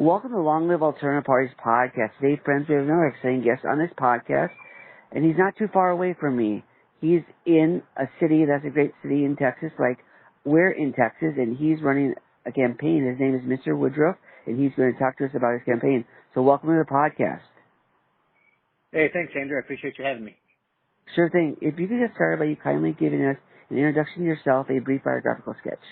Welcome to Long Live Alternative Party's podcast. Today, friends, we have another exciting guest on this podcast, and he's not too far away from me. He's in a city that's a great city in Texas, like we're in Texas, and he's running a campaign. His name is Mr. Woodcraft, and he's going to talk to us about his campaign. So welcome to the podcast. Hey, thanks, Andrew. I appreciate you having me. Sure thing. If you could get started by you kindly giving us an introduction to yourself, a brief biographical sketch.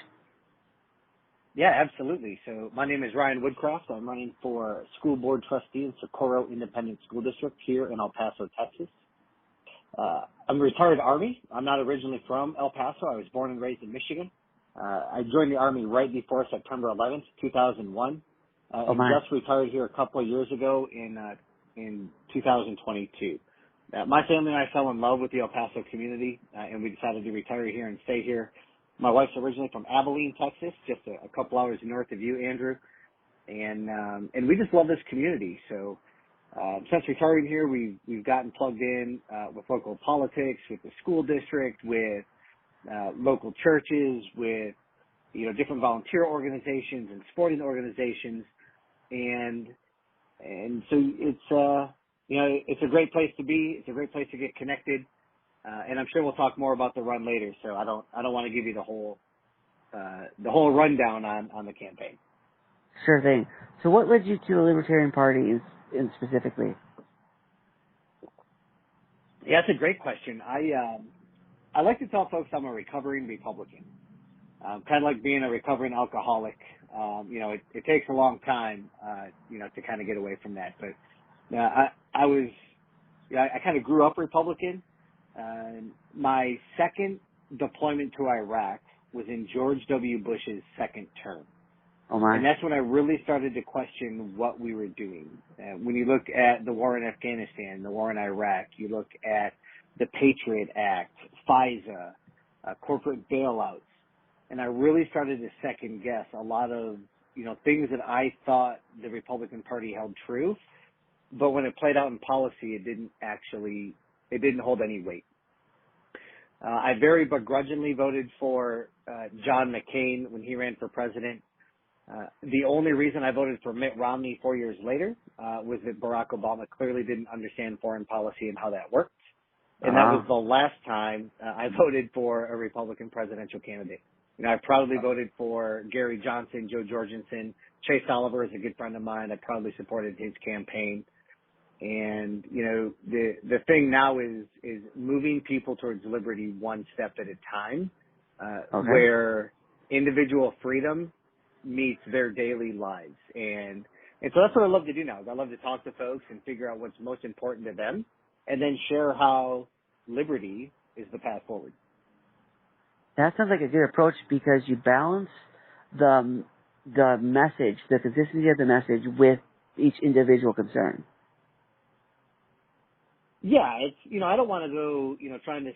Yeah, absolutely. So my name is Ryan Woodcraft. I'm running for school board trustee in Socorro Independent School District here in El Paso, Texas. I'm a retired Army. I'm not originally from El Paso. I was born and raised in Michigan. I joined the Army right before September 11th, 2001, and just retired here a couple of years ago in 2022. My family and I fell in love with the El Paso community, and we decided to retire here and stay here. My wife's originally from Abilene, Texas, just a couple hours north of you, Andrew, and we just love this community. So since retiring here, we've gotten plugged in with local politics, with the school district, with local churches, with different volunteer organizations and sporting organizations, and so it's a great place to be. It's a great place to get connected. And I'm sure we'll talk more about the run later, so I don't want to give you the whole rundown on the campaign. Sure thing. So what led you to the Libertarian Party in specifically? Yeah, that's a great question. I like to tell folks I'm a recovering Republican. Kind of like being a recovering alcoholic. It takes a long time, to kind of get away from that. But I kind of grew up Republican. My second deployment to Iraq was in George W. Bush's second term. Oh my. And that's when I really started to question what we were doing. When you look at the war in Afghanistan, the war in Iraq, you look at the Patriot Act, FISA, corporate bailouts, and I really started to second guess a lot of, things that I thought the Republican Party held true, but when it played out in policy, it didn't hold any weight. I very begrudgingly voted for John McCain when he ran for president. The only reason I voted for Mitt Romney 4 years later was that Barack Obama clearly didn't understand foreign policy and how that worked. And that was the last time I voted for a Republican presidential candidate. I proudly voted for Gary Johnson, Joe Jorgensen. Chase Oliver is a good friend of mine. I proudly supported his campaign. And, the thing now is moving people towards liberty one step at a time, where individual freedom meets their daily lives. And so that's what I love to do now. I love to talk to folks and figure out what's most important to them and then share how liberty is the path forward. That sounds like a good approach because you balance the message, the consistency of the message with each individual concern. Yeah, it's, I don't want to go, trying to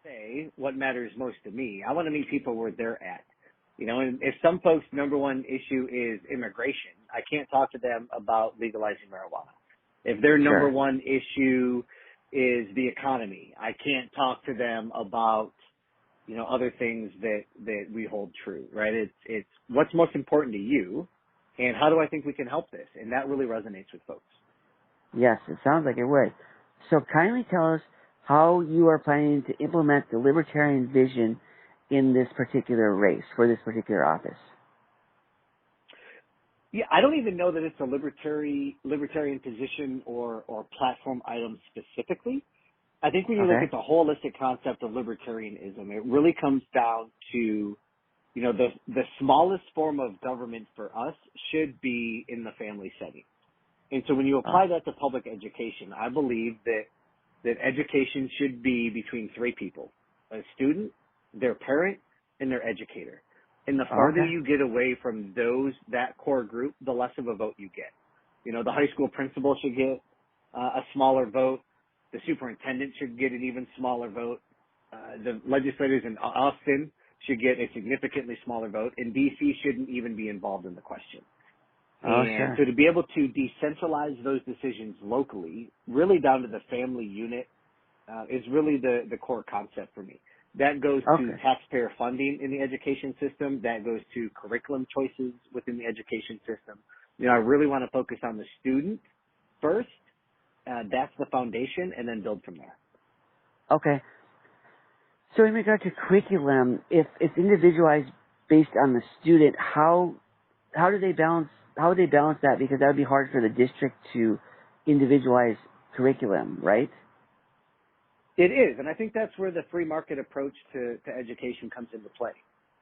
say what matters most to me. I want to meet people where they're at. And if some folks' number one issue is immigration, I can't talk to them about legalizing marijuana. If their number one issue is the economy, I can't talk to them about, other things that we hold true, right? It's what's most important to you and how do I think we can help this? And that really resonates with folks. Yes, it sounds like it would. So kindly tell us how you are planning to implement the libertarian vision in this particular race, for this particular office. Yeah, I don't even know that it's a libertarian position or platform item specifically. I think when you look at the holistic concept of libertarianism, it really comes down to, the smallest form of government for us should be in the family setting. And so when you apply that to public education, I believe that education should be between three people: a student, their parent, and their educator. And the farther you get away from that core group, the less of a vote you get. The high school principal should get a smaller vote. The superintendent should get an even smaller vote. The legislators in Austin should get a significantly smaller vote. And D.C. shouldn't even be involved in the question. So to be able to decentralize those decisions locally, really down to the family unit, is really the core concept for me. That goes to Okay. taxpayer funding in the education system. That goes to curriculum choices within the education system. I really want to focus on the student first. That's the foundation, and then build from there. Okay. So in regard to curriculum, if it's individualized based on the student, how would they balance that? Because that would be hard for the district to individualize curriculum, right? It is, and I think that's where the free market approach to education comes into play.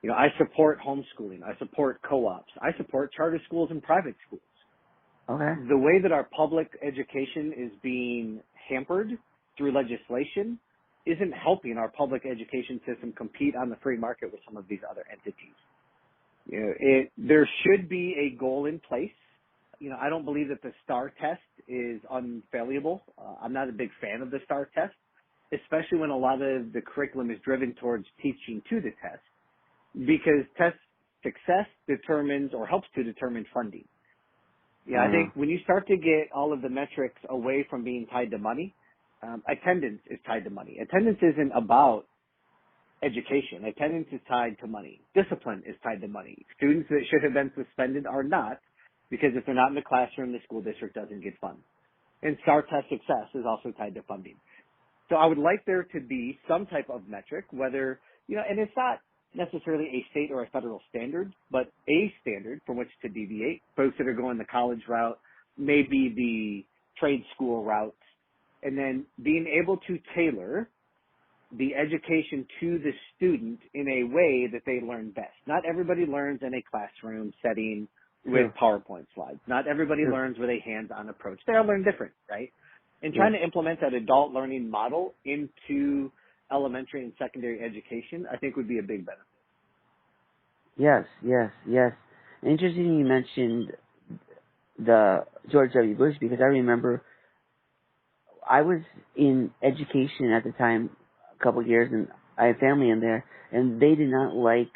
I support homeschooling. I support co-ops. I support charter schools and private schools. Okay. The way that our public education is being hampered through legislation isn't helping our public education system compete on the free market with some of these other entities. There should be a goal in place. I don't believe that the STAR test is unfailable. I'm not a big fan of the STAR test, especially when a lot of the curriculum is driven towards teaching to the test, because test success determines or helps to determine funding. I think when you start to get all of the metrics away from being tied to money, attendance is tied to money. Attendance isn't about education. Attendance is tied to money. Discipline is tied to money. Students that should have been suspended are not, because if they're not in the classroom, the school district doesn't get funds. And STAR test success is also tied to funding. So I would like there to be some type of metric, whether, and it's not necessarily a state or a federal standard, but a standard from which to deviate. Folks that are going the college route, maybe the trade school route, and then being able to tailor the education to the student in a way that they learn best. Not everybody learns in a classroom setting with PowerPoint slides. Not everybody learns with a hands-on approach. They all learn different, right? And trying to implement that adult learning model into elementary and secondary education, I think would be a big benefit. Yes. Interesting you mentioned the George W. Bush, because I remember I was in education at the time, a couple of years, and I had family in there, and they did not like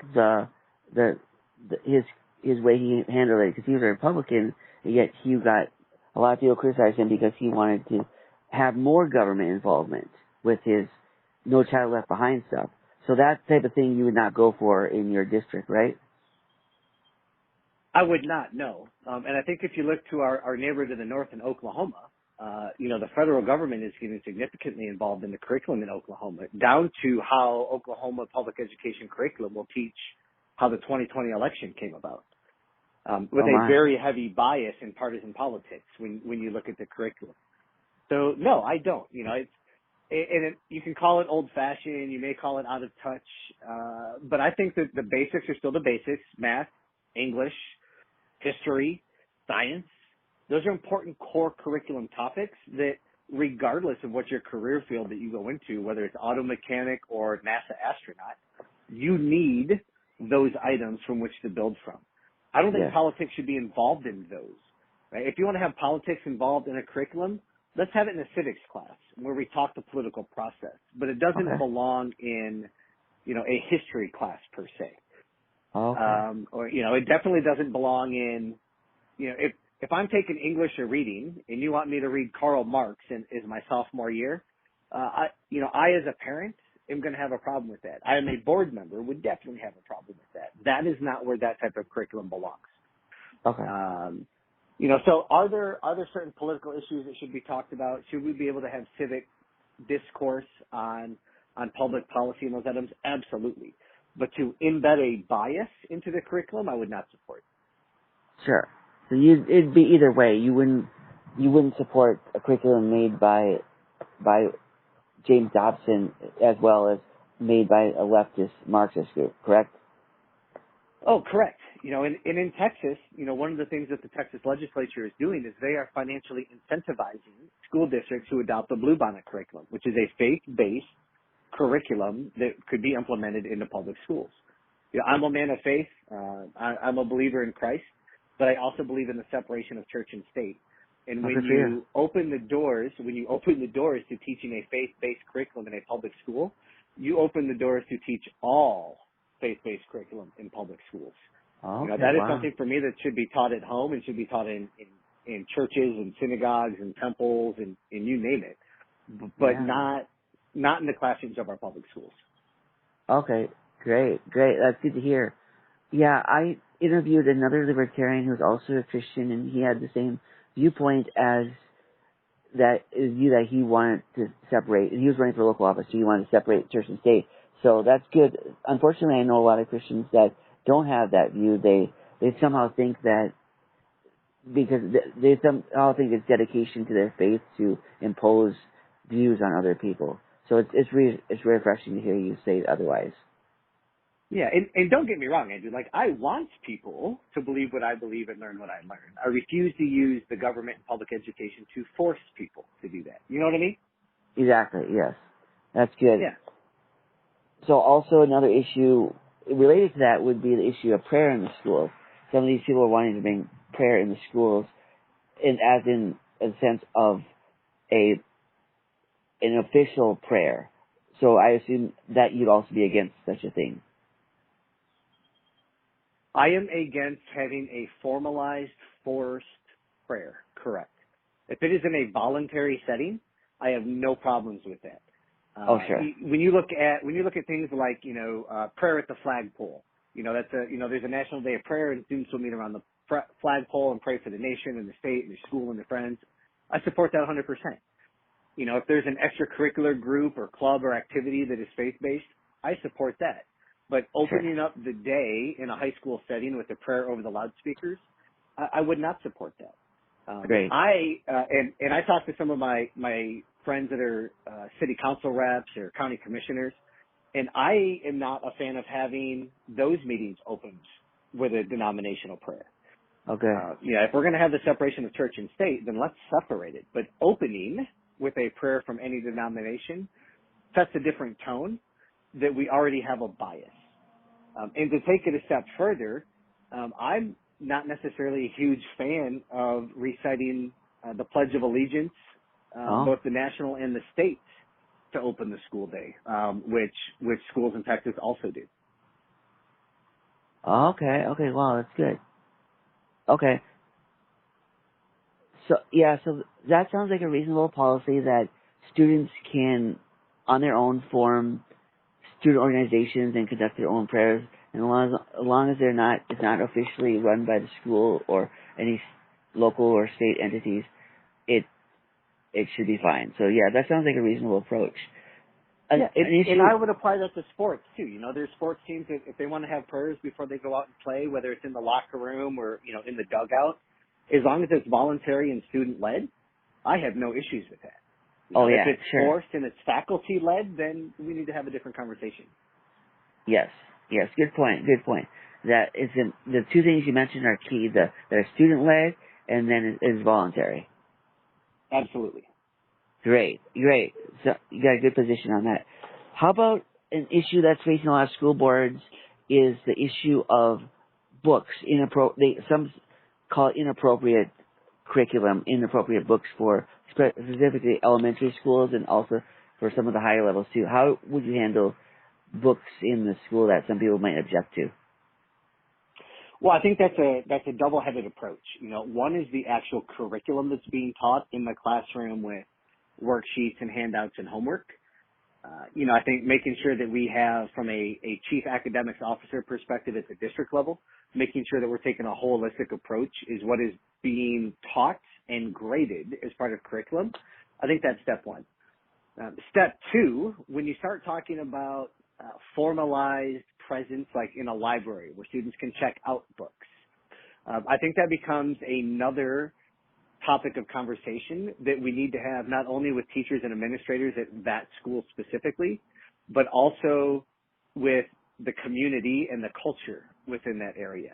his way he handled it, because he was a Republican, and yet he got a lot of people criticized him because he wanted to have more government involvement with his No Child Left Behind stuff. So that type of thing you would not go for in your district, right? I would not, no. And I think if you look to our neighbor to the north in Oklahoma, the federal government is getting significantly involved in the curriculum in Oklahoma, down to how Oklahoma public education curriculum will teach how the 2020 election came about, with a very heavy bias in partisan politics when you look at the curriculum. So, no, I don't. You can call it old-fashioned, you may call it out of touch, but I think that the basics are still the basics: math, English, history, science. Those are important core curriculum topics that, regardless of what your career field that you go into, whether it's auto mechanic or NASA astronaut, you need those items from which to build from. I don't think politics should be involved in those. Right? If you want to have politics involved in a curriculum, let's have it in a civics class where we talk the political process. But it doesn't belong in, a history class per se. It definitely doesn't belong in, if I'm taking English or reading and you want me to read Karl Marx is my sophomore year, I as a parent am going to have a problem with that. I am a board member, would definitely have a problem with that. That is not where that type of curriculum belongs. So are there certain political issues that should be talked about? Should we be able to have civic discourse on public policy and those items? Absolutely. But to embed a bias into the curriculum, I would not support. Sure. So it'd be either way. You wouldn't support a curriculum made by James Dobson as well as made by a leftist Marxist group, correct? Oh, correct. In Texas, one of the things that the Texas legislature is doing is they are financially incentivizing school districts to adopt the Bluebonnet curriculum, which is a faith-based curriculum that could be implemented into public schools. I'm a man of faith. I'm a believer in Christ, but I also believe in the separation of church and state. And when you open the doors to teaching a faith-based curriculum in a public school, you open the doors to teach all faith-based curriculum in public schools. That is something for me that should be taught at home and should be taught in churches and synagogues and temples and you name it, but not in the classrooms of our public schools. Okay, great. That's good to hear. Yeah, I interviewed another libertarian who's also a Christian, and he had the same viewpoint as that view that he wanted to separate, and he was running for local office, so he wanted to separate church and state. So that's good. Unfortunately, I know a lot of Christians that don't have that view. They somehow think that because they somehow think it's dedication to their faith to impose views on other people. So it's refreshing to hear you say otherwise. Yeah, and don't get me wrong, Andrew. Like, I want people to believe what I believe and learn what I learn. I refuse to use the government and public education to force people to do that. You know what I mean? Exactly. Yes, that's good. Yeah. So also another issue related to that would be the issue of prayer in the schools. Some of these people are wanting to bring prayer in the schools, as in a sense of an official prayer. So I assume that you'd also be against such a thing. I am against having a formalized, forced prayer. Correct. If it is in a voluntary setting, I have no problems with that. Sure. When you look at things like, prayer at the flagpole, there's a National Day of Prayer and students will meet around the flagpole and pray for the nation and the state and their school and their friends. I support that 100%. If there's an extracurricular group or club or activity that is faith-based, I support that. But opening up the day in a high school setting with a prayer over the loudspeakers, I would not support that. Great. And I talked to some of my friends that are city council reps or county commissioners, and I am not a fan of having those meetings opened with a denominational prayer. Okay. If we're going to have the separation of church and state, then let's separate it. But opening with a prayer from any denomination sets a different tone that we already have a bias. And to take it a step further, I'm not necessarily a huge fan of reciting the Pledge of Allegiance, both the national and the state, to open the school day, which schools in Texas also do. Okay. Wow, that's good. Okay. So that sounds like a reasonable policy that students can, on their own, form student organizations and conduct their own prayers, and as long as it's not officially run by the school or any local or state entities, it should be fine. So yeah, that sounds like a reasonable approach. And I would apply that to sports too. There's sports teams that if they want to have prayers before they go out and play, whether it's in the locker room or in the dugout, as long as it's voluntary and student led, I have no issues with that. If it's forced and it's faculty led, then we need to have a different conversation. Yes, good point. That is the two things you mentioned are key. They're student led and then it's voluntary. Absolutely. Great. So you got a good position on that. How about an issue that's facing a lot of school boards is the issue of books. Some call it inappropriate curriculum, inappropriate books for specifically elementary schools and also for some of the higher levels too. How would you handle books in the school that some people might object to? Well, I think that's a double-headed approach. One is the actual curriculum that's being taught in the classroom with worksheets and handouts and homework. I think making sure that we have, from a chief academics officer perspective at the district level, making sure that we're taking a holistic approach is what is being taught and graded as part of curriculum. I think that's step one. Step two, when you start talking about formalized presence, like in a library where students can check out books, I think that becomes another topic of conversation that we need to have not only with teachers and administrators at that school specifically, but also with the community and the culture within that area.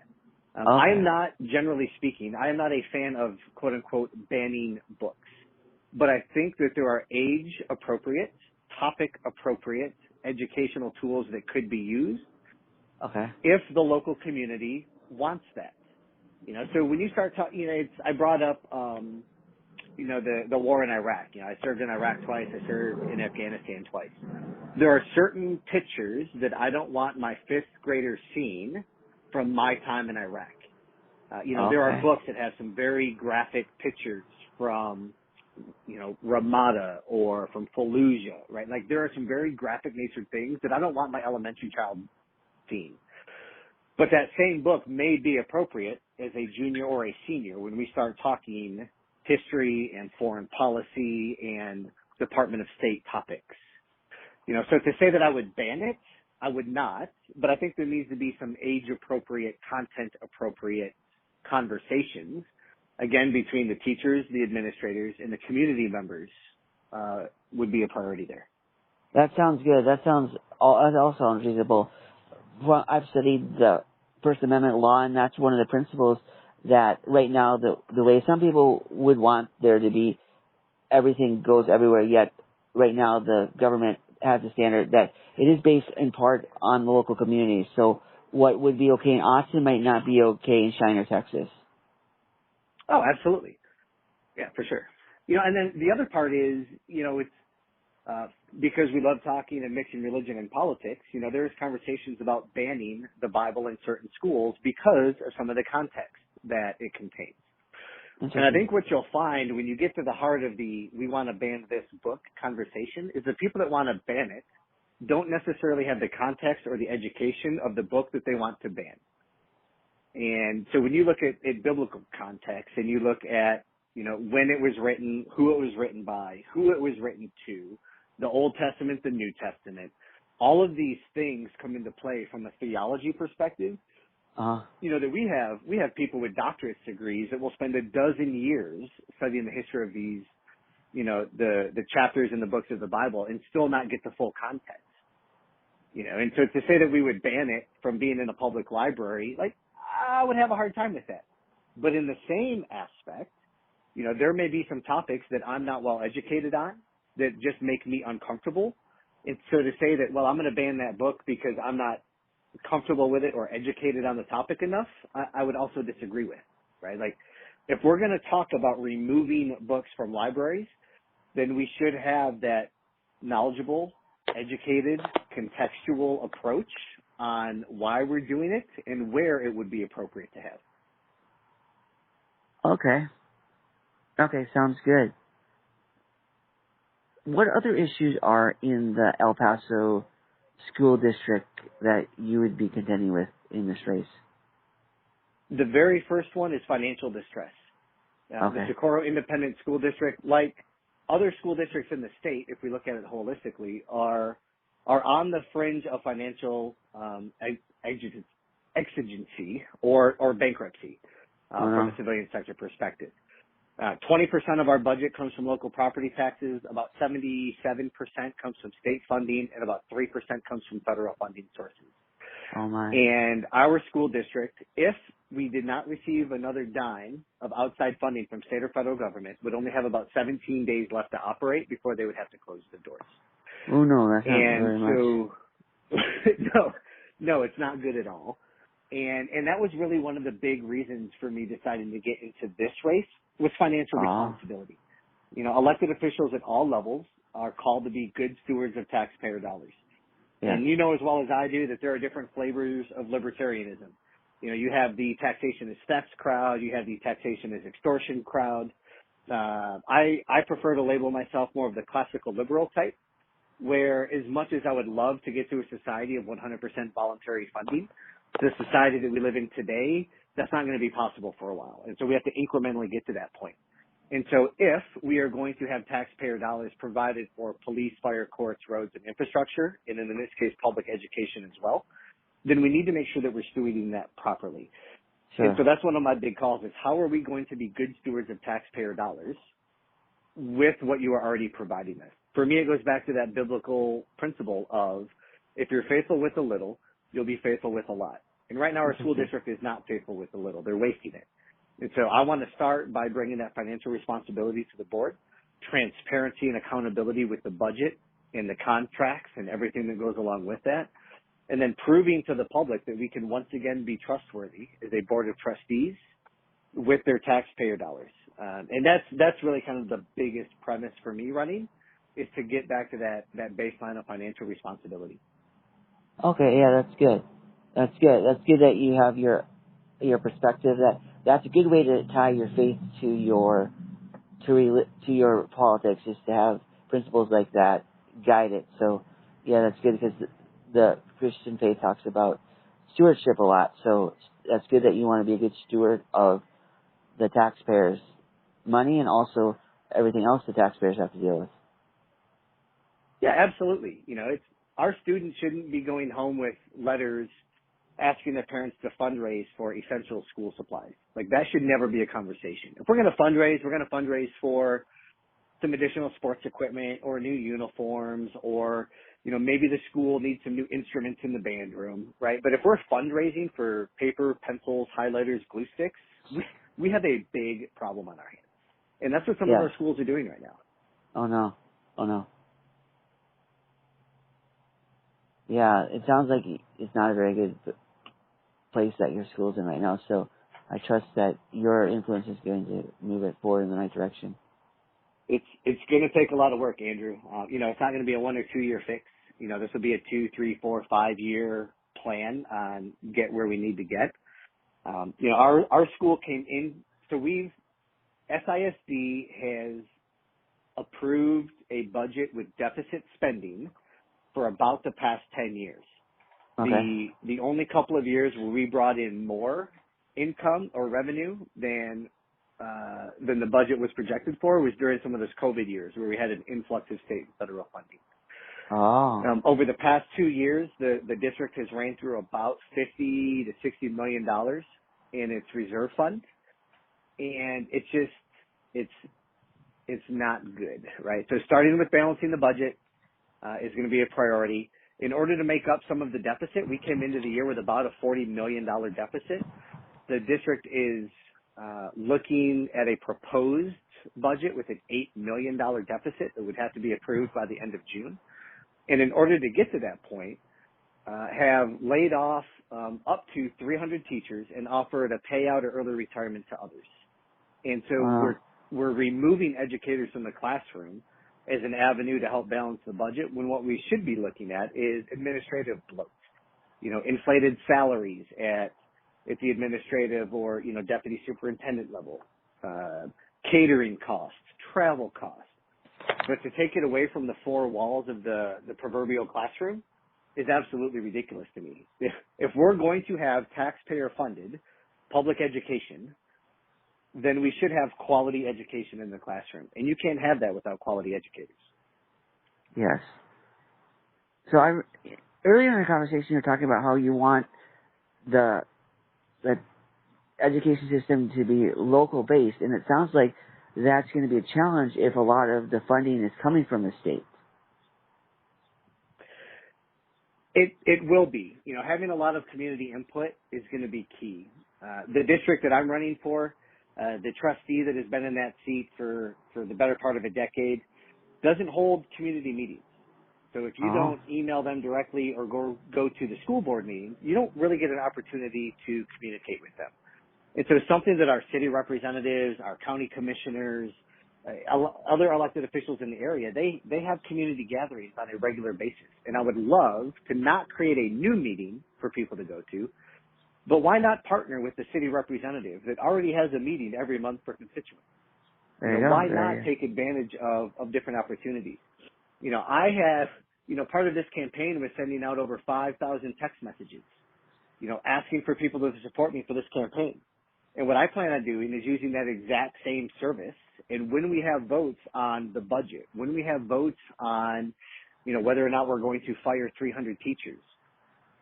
I am not, generally speaking, I am not a fan of quote unquote banning books, but I think that there are age appropriate, topic appropriate educational tools that could be used if the local community wants that. So when you start talking, I brought up, the war in Iraq. I served in Iraq twice. I served in Afghanistan twice. There are certain pictures that I don't want my fifth graders seeing from my time in Iraq. There are books that have some very graphic pictures from Ramada or from Fallujah, right? Like there are some very graphic natured things that I don't want my elementary child seeing. But that same book may be appropriate as a junior or a senior when we start talking history and foreign policy and Department of State topics. So to say that I would ban it, I would not, but I think there needs to be some age-appropriate, content-appropriate conversations, again, between the teachers, the administrators, and the community members would be a priority there. That sounds good. That all sounds reasonable. Well, I've studied the First Amendment law, and that's one of the principles that right now the way some people would want there to be everything goes everywhere, yet right now the government has a standard that it is based in part on the local community. So what would be okay in Austin might not be okay in Shiner, Texas. Oh, absolutely. Yeah, for sure. And then the other part is, it's because we love talking and mixing religion and politics, there's conversations about banning the Bible in certain schools because of some of the context that it contains. And I think what you'll find when you get to the heart of the we want to ban this book conversation is the people that want to ban it don't necessarily have the context or the education of the book that they want to ban. And so when you look at biblical context and you look at, when it was written, who it was written by, who it was written to, the Old Testament, the New Testament, all of these things come into play from a theology perspective. That we have people with doctorate degrees that will spend a dozen years studying the history of these, the chapters in the books of the Bible and still not get the full context. And so to say that we would ban it from being in a public library, like, I would have a hard time with that. But in the same aspect, there may be some topics that I'm not well educated on that just make me uncomfortable. And so to say that, well, I'm going to ban that book because I'm not comfortable with it or educated on the topic enough, I would also disagree with, right? Like, if we're going to talk about removing books from libraries, then we should have that knowledgeable, educated, contextual approach on why we're doing it and where it would be appropriate to have. Okay, sounds good. What other issues are in the El Paso school district that you would be contending with in this race? The very first one is financial distress. The Socorro Independent School District, like other school districts in the state, if we look at it holistically, are on the fringe of financial exigency or bankruptcy from a civilian sector perspective. 20% of our budget comes from local property taxes, about 77% comes from state funding, and about 3% comes from federal funding sources. Oh my. And our school district, if we did not receive another dime of outside funding from state or federal government, would only have about 17 days left to operate before they would have to close the doors. Oh no, that's not very much. No, it's not good at all. And that was really one of the big reasons for me deciding to get into this race was financial responsibility. Elected officials at all levels are called to be good stewards of taxpayer dollars. Yeah. And you know as well as I do that there are different flavors of libertarianism. You have the taxation as thefts crowd, you have the taxation as extortion crowd. I prefer to label myself more of the classical liberal type, where as much as I would love to get to a society of 100% voluntary funding, the society that we live in today, that's not going to be possible for a while. And so we have to incrementally get to that point. And so if we are going to have taxpayer dollars provided for police, fire, courts, roads, and infrastructure, and in this case, public education as well, then we need to make sure that we're stewarding that properly. Sure. And so that's one of my big calls is how are we going to be good stewards of taxpayer dollars with what you are already providing us? For me, it goes back to that biblical principle of if you're faithful with a little, you'll be faithful with a lot. And right now our school district is not faithful with a little. They're wasting it. And so I want to start by bringing that financial responsibility to the board, transparency and accountability with the budget and the contracts and everything that goes along with that, and then proving to the public that we can once again be trustworthy as a board of trustees with their taxpayer dollars. And that's really kind of the biggest premise for me running is to get back to that baseline of financial responsibility. Okay, yeah, that's good. That's good. That's good that you have your perspective. That's a good way to tie your faith to to your politics is to have principles like that guide it. So, yeah, that's good because the Christian faith talks about stewardship a lot. So that's good that you want to be a good steward of the taxpayers' money and also everything else the taxpayers have to deal with. Yeah, absolutely. It's our students shouldn't be going home with letters asking their parents to fundraise for essential school supplies. Like, that should never be a conversation. If we're going to fundraise, we're going to fundraise for some additional sports equipment or new uniforms, or, maybe the school needs some new instruments in the band room, right? But if we're fundraising for paper, pencils, highlighters, glue sticks, we have a big problem on our hands. And that's what some of our schools are doing right now. Oh no. Yeah, it sounds like it's not a very good place that your school's in right now, so I trust that your influence is going to move it forward in the right direction. It's going to take a lot of work, Andrew. It's not going to be a 1 or 2 year fix. This will be a 2, 3, 4, 5 year plan on get where we need to get. Our school came in, so SISD has approved a budget with deficit spending for about the past 10 years. Okay. The only couple of years where we brought in more income or revenue than the budget was projected for was during some of those COVID years where we had an influx of state and federal funding. Oh. Over the past 2 years, the district has ran through about $50 to $60 million in its reserve fund, and it's not good, right? So starting with balancing the budget is going to be a priority. In order to make up some of the deficit, we came into the year with about a $40 million deficit. The district is looking at a proposed budget with an $8 million deficit that would have to be approved by the end of June. And in order to get to that point, have laid off up to 300 teachers and offered a payout or early retirement to others. And so we're removing educators from the classroom as an avenue to help balance the budget, when what we should be looking at is administrative bloat. Inflated salaries at the administrative or, deputy superintendent level, catering costs, travel costs. But to take it away from the four walls of the proverbial classroom is absolutely ridiculous to me. If we're going to have taxpayer-funded public education, then we should have quality education in the classroom. And you can't have that without quality educators. Yes. So earlier in the conversation, you were talking about how you want the education system to be local-based, and it sounds like that's going to be a challenge if a lot of the funding is coming from the state. It will be. Having a lot of community input is going to be key. The district that I'm running for, the trustee that has been in that seat for the better part of a decade, doesn't hold community meetings. So if you don't email them directly or go to the school board meeting, you don't really get an opportunity to communicate with them. And so something that our city representatives, our county commissioners, other elected officials in the area, they have community gatherings on a regular basis. And I would love to not create a new meeting for people to go to, but why not partner with the city representative that already has a meeting every month for constituents? Why not take advantage of different opportunities? I have, part of this campaign was sending out over 5,000 text messages, asking for people to support me for this campaign. And what I plan on doing is using that exact same service. And when we have votes on the budget, when we have votes on, whether or not we're going to fire 300 teachers,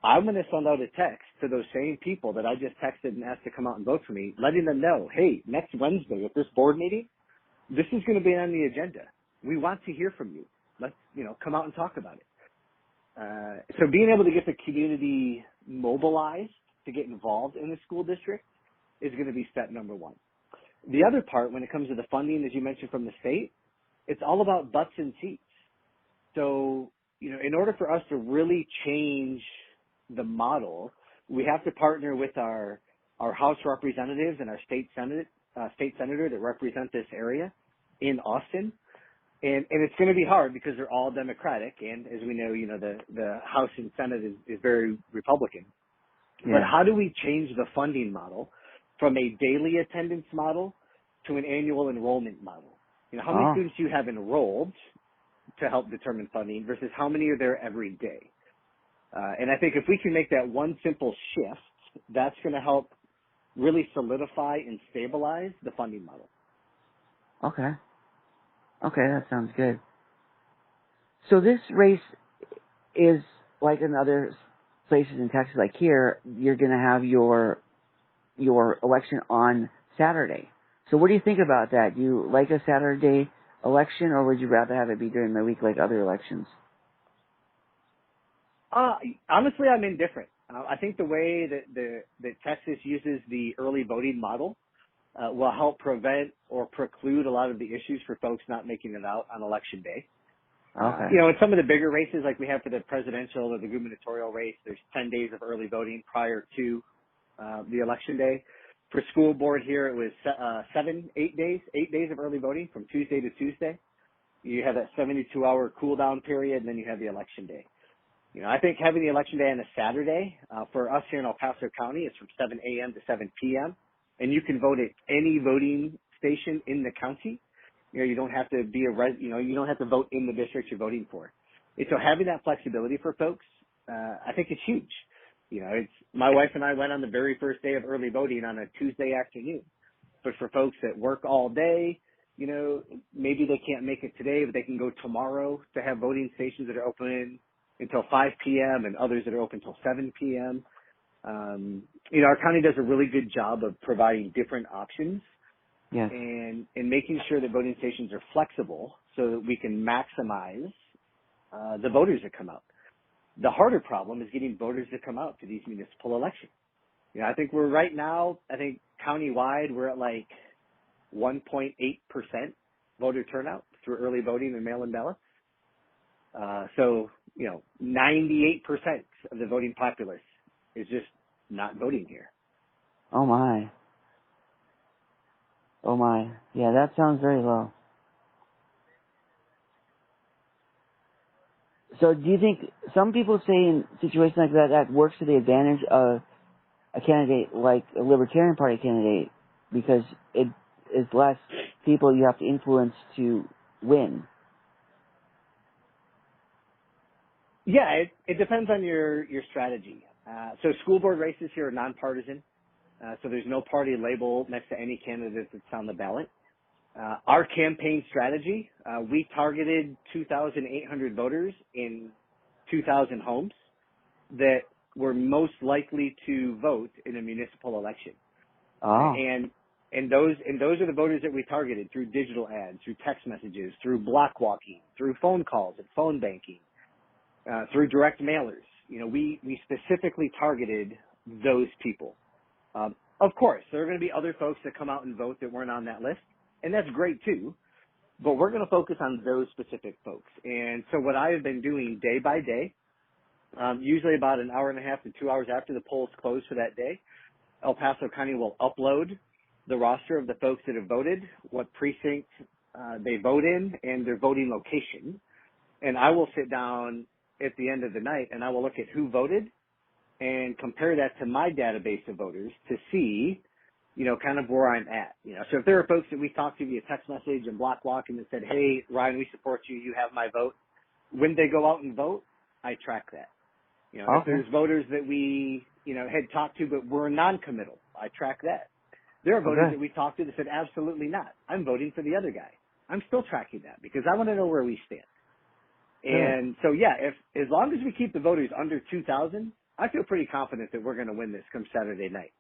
I'm going to send out a text to those same people that I just texted and asked to come out and vote for me, letting them know, hey, next Wednesday at this board meeting, this is going to be on the agenda. We want to hear from you. Let's, come out and talk about it. So being able to get the community mobilized to get involved in the school district is going to be step number one. The other part, when it comes to the funding, as you mentioned, from the state, it's all about butts and seats. So, in order for us to really change the model, we have to partner with our House representatives and our state senator that represent this area in Austin. And it's going to be hard because they're all Democratic. And as we know, the House and Senate is very Republican. Yeah. But how do we change the funding model from a daily attendance model to an annual enrollment model? How many students you have enrolled to help determine funding versus how many are there every day. And I think if we can make that one simple shift, that's going to help really solidify and stabilize the funding model. Okay. Okay, that sounds good. So this race is like in other places in Texas, like here, you're going to have your election on Saturday. So what do you think about that? Do you like a Saturday election, or would you rather have it be during the week like other elections? Honestly, I'm indifferent. I think the way that Texas uses the early voting model will help prevent or preclude a lot of the issues for folks not making it out on election day. Okay. In some of the bigger races like we have for the presidential or the gubernatorial race, there's 10 days of early voting prior to the election day. For school board here, it was 8 days of early voting from Tuesday to Tuesday. You have that 72-hour cool down period, and then you have the election day. I think having the election day on a Saturday, for us here in El Paso County, it's from 7 a.m. to 7 p.m., and you can vote at any voting station in the county. You don't have to be you don't have to vote in the district you're voting for. And so having that flexibility for folks, I think it's huge. My wife and I went on the very first day of early voting on a Tuesday afternoon. But for folks that work all day, maybe they can't make it today, but they can go tomorrow to have voting stations that are open until 5 p.m. and others that are open until 7 p.m. Our county does a really good job of providing different options. Yes. And making sure that voting stations are flexible so that we can maximize the voters that come out. The harder problem is getting voters to come out to these municipal elections. I think we're right now, countywide, we're at like 1.8% voter turnout through early voting and mail-in ballots. So 98% of the voting populace is just not voting here. Oh my. Oh my. Yeah, that sounds very low. So do you think some people say in situations like that works to the advantage of a candidate like a Libertarian Party candidate because it is less people you have to influence to win? Yeah, it depends on your strategy. So school board races here are nonpartisan. So there's no party label next to any candidate that's on the ballot. Our campaign strategy, we targeted 2,800 voters in 2,000 homes that were most likely to vote in a municipal election. Oh. And those are the voters that we targeted through digital ads, through text messages, through block walking, through phone calls and phone banking, through direct mailers. We specifically targeted those people. Of course, there are going to be other folks that come out and vote that weren't on that list, and that's great too, but we're going to focus on those specific folks. And so what I have been doing day by day, usually about an hour and a half to 2 hours after the polls close for that day, El Paso County will upload the roster of the folks that have voted, what precinct they vote in, and their voting location. And I will sit down at the end of the night and I will look at who voted and compare that to my database of voters to see, kind of where I'm at. So if there are folks that we talked to via text message and block walking that said, hey, Ryan, we support you, you have my vote. When they go out and vote, I track that. Okay. If there's voters that we, had talked to but were non-committal, I track that. There are voters that we talked to that said, absolutely not. I'm voting for the other guy. I'm still tracking that because I want to know where we stand. And so, as long as we keep the voters under 2,000, I feel pretty confident that we're going to win this come Saturday night.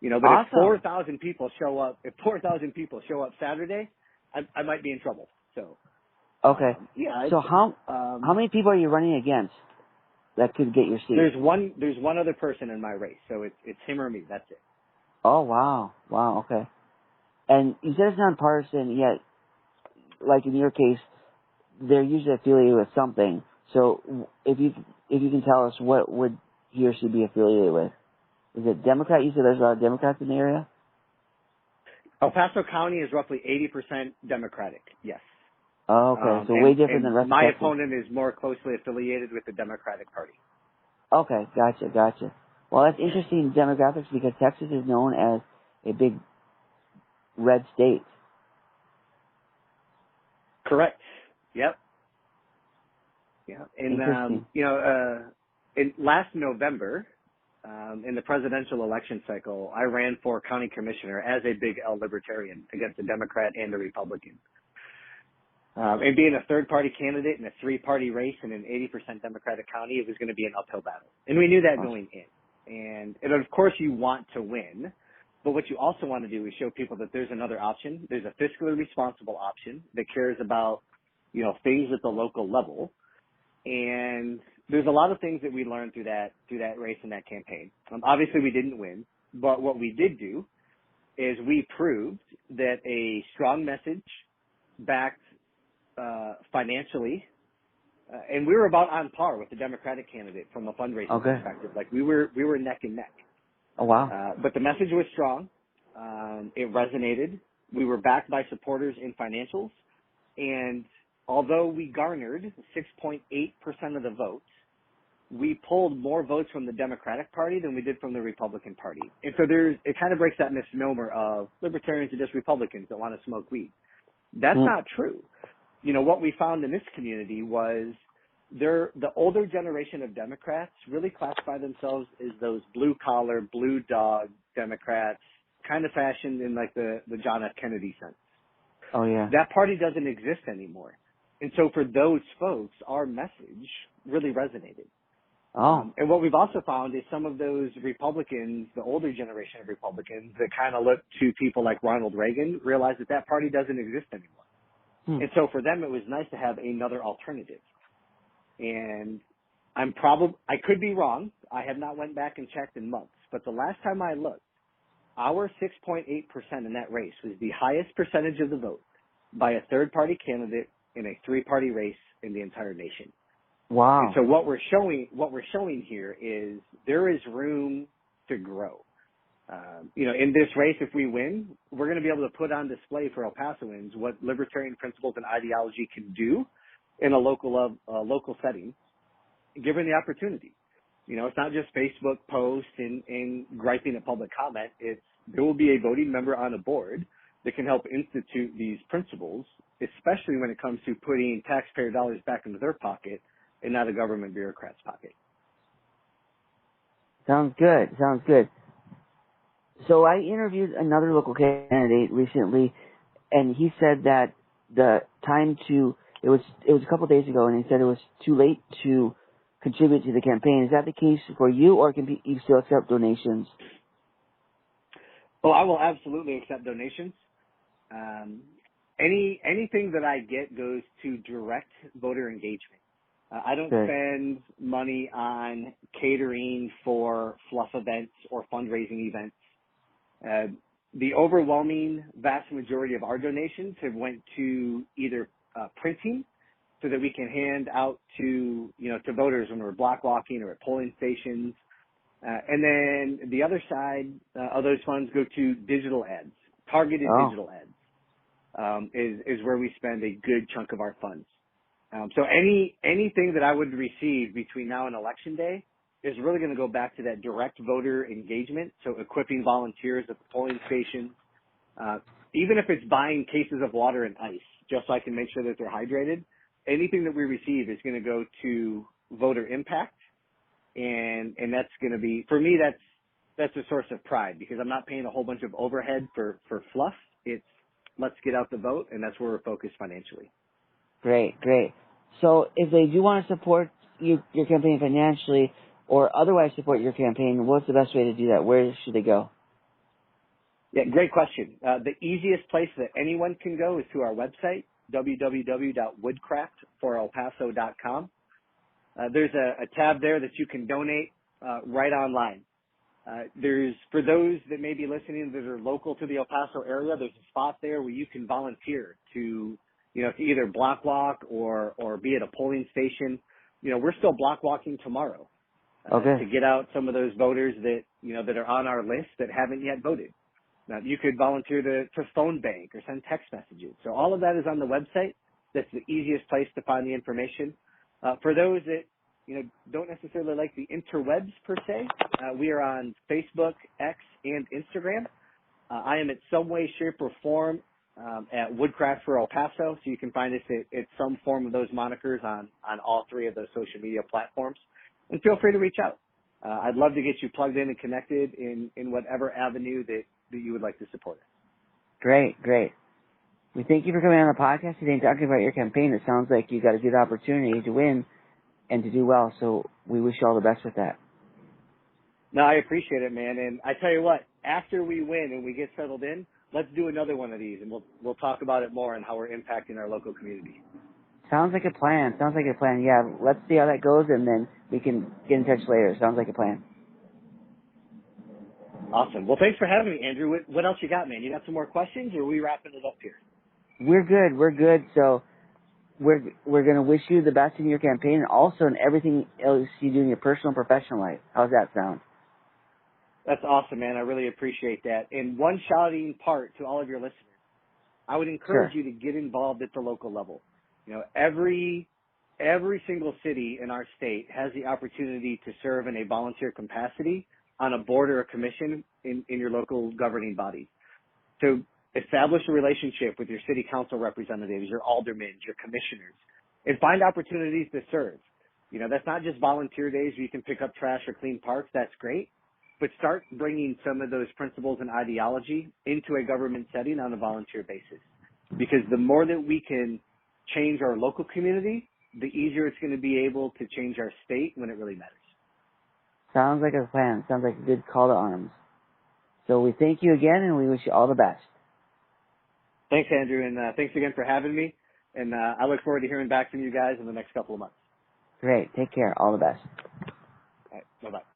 But awesome. if 4,000 people show up Saturday, I might be in trouble. So, okay. So how many people are you running against that could get your seat? There's one other person in my race, so it's him or me. That's it. Oh wow, okay. And you said it's nonpartisan, yet, like in your case, they're usually affiliated with something. So if you can tell us, what would he or she be affiliated with? Is it Democrat? You said there's a lot of Democrats in the area? El Paso County is roughly 80% Democratic, yes. Oh, okay. So way different than the rest my of Texas. opponent is more closely affiliated with the Democratic Party. Okay, gotcha. Well, that's interesting demographics because Texas is known as a big red state. Correct. Yep. Yeah. And, Interesting. in last November, in the presidential election cycle, I ran for county commissioner as a big L Libertarian against a Democrat and a Republican. And being a third-party candidate in a three-party race in an 80% Democratic county, it was going to be an uphill battle. And we knew that going in. And of course you want to win, but what you also want to do is show people that there's another option. There's a fiscally responsible option that cares about, things at the local level. And there's a lot of things that we learned through that race and that campaign. Obviously we didn't win, but what we did do is we proved that a strong message backed financially, and we were about on par with the Democratic candidate from a fundraising perspective. Like we were neck and neck. Oh wow! But the message was strong. It resonated. We were backed by supporters in financials, and although we garnered 6.8% of the votes, we pulled more votes from the Democratic Party than we did from the Republican Party. And so it kind of breaks that misnomer of libertarians are just Republicans that want to smoke weed. That's not true. What we found in this community was the older generation of Democrats really classify themselves as those blue collar, blue dog Democrats, kind of fashioned in like the John F. Kennedy sense. Oh yeah. That party doesn't exist anymore. And so for those folks, our message really resonated. And what we've also found is some of those Republicans, the older generation of Republicans that kind of look to people like Ronald Reagan, realize that party doesn't exist anymore. And so for them, it was nice to have another alternative. And I could be wrong. I have not went back and checked in months, but the last time I looked, our 6.8% in that race was the highest percentage of the vote by a third-party candidate in a three-party race in the entire nation. Wow. And so what we're showing here is there is room to grow. In this race, if we win, we're going to be able to put on display for El Pasoans what libertarian principles and ideology can do in a local setting, given the opportunity. It's not just Facebook posts and griping at public comment. There will be a voting member on a board that can help institute these principles, especially when it comes to putting taxpayer dollars back into their pocket and not a government bureaucrat's pocket. Sounds good. So I interviewed another local candidate recently, and he said that it was a couple of days ago, and he said it was too late to contribute to the campaign. Is that the case for you, or can you still accept donations? Oh, I will absolutely accept donations. Anything that I get goes to direct voter engagement. I don't spend money on catering for fluff events or fundraising events. The overwhelming vast majority of our donations have went to either printing so that we can hand out to voters when we're block walking or at polling stations. And then the other side of those funds go to digital ads, targeted digital ads, is where we spend a good chunk of our funds. So anything that I would receive between now and Election Day is really going to go back to that direct voter engagement. So equipping volunteers at the polling stations, even if it's buying cases of water and ice, just so I can make sure that they're hydrated. Anything that we receive is going to go to voter impact. And that's going to be, for me, that's a source of pride because I'm not paying a whole bunch of overhead for fluff. It's let's get out the vote, and that's where we're focused financially. Great. So if they do want to support your campaign financially or otherwise support your campaign, what's the best way to do that? Where should they go? Yeah, great question. The easiest place that anyone can go is to our website, www.woodcraftforelpaso.com. There's a tab there that you can donate right online. For those that may be listening that are local to the El Paso area, there's a spot there where you can volunteer to either block walk or be at a polling station. We're still block walking tomorrow to get out some of those voters that are on our list that haven't yet voted. Now, you could volunteer to phone bank or send text messages. So all of that is on the website. That's the easiest place to find the information. For those that don't necessarily like the interwebs per se, we are on Facebook, X, and Instagram. I am in some way, shape, or form at Woodcraft for El Paso. So you can find us at some form of those monikers on all three of those social media platforms. And feel free to reach out. I'd love to get you plugged in and connected in whatever avenue that you would like to support us. Great. We thank you for coming on the podcast today and talking about your campaign. It sounds like you got a good opportunity to win and to do well. So we wish you all the best with that. No, I appreciate it, man. And I tell you what, after we win and we get settled in, let's do another one of these, and we'll talk about it more and how we're impacting our local community. Sounds like a plan. Yeah, let's see how that goes, and then we can get in touch later. Sounds like a plan. Awesome. Well, thanks for having me, Andrew. What else you got, man? You got some more questions, or are we wrapping it up here? We're good. So we're going to wish you the best in your campaign and also in everything else you do in your personal and professional life. How's that sound? That's awesome, man. I really appreciate that. And one shouting part to all of your listeners, I would encourage you to get involved at the local level. You know, every single city in our state has the opportunity to serve in a volunteer capacity on a board or a commission in your local governing body. So establish a relationship with your city council representatives, your aldermen, your commissioners, and find opportunities to serve. You know, that's not just volunteer days where you can pick up trash or clean parks. That's great. But start bringing some of those principles and ideology into a government setting on a volunteer basis. Because the more that we can change our local community, the easier it's going to be able to change our state when it really matters. Sounds like a plan. Sounds like a good call to arms. So we thank you again, and we wish you all the best. Thanks, Andrew, and thanks again for having me. And I look forward to hearing back from you guys in the next couple of months. Great. Take care. All the best. All right. Bye-bye.